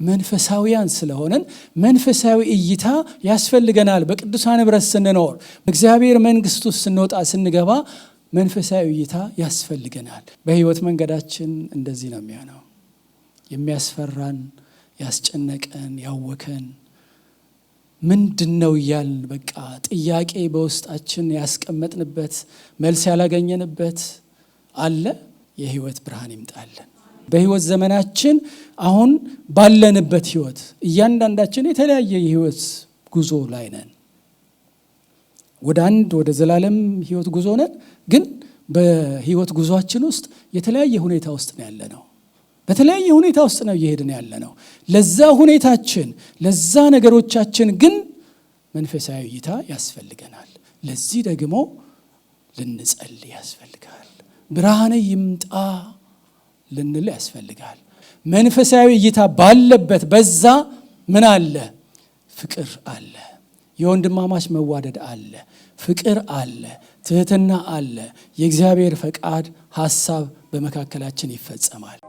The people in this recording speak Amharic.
መንፈሳዊያን ስለሆነን መንፈሳዊ እይታ ያስፈልገናል። በቅዱሳን ህብረት ስንኖር እግዚአብሔር መንግስት ውስጥ ስንወጣ ስንገባ መንፈሳዊ እይታ ያስፈልገናል። በህይወት መንገዳችን እንደዚህ ነው የሚሆነው። የሚያስፈራን፣ ያስጨነቀን፣ ያወከን ምንድነው እያልን በቃ ጥያቄ በውስጣችን ያስቀመጥንበት መልስ ያላገኘንበት አለ። የህይወት ብርሃን ይምጣልን። በህይወት ዘመናችን አሁን ባለንበት ህይወት እያንዳንዳችን የተለያየ የህይወት ጉዞ ላይ ነን። ወደ ዘላለም ህይወት ጉዞ ነን። ግን በህይወት ጉዟችን ውስጥ የተለያየ ሁኔታ ውስጥ ነው ያለነው። በተለያየ ሁኔታ ውስጥ ነው እየሄድን ያለነው። ለዛ ሁኔታችን ለዛ ነገሮቻችን ግን መንፈሳዊ እይታ ያስፈልገናል። ለዚህ ደግሞ ልንጸልይ ያስፈልጋል። ብርሃን ይምጣ ልንል ያስፈልጋል። መንፈሳዊ እይታ ባለበት በዛ ምን አለ? ፍቅር አለ። የወንድማማች መዋደድ አለ። ፍቅር አለ። ትህትና አለ። የእግዚአብሔር ፈቃድ ሐሳብ በመካከላችን ይፈጸማል።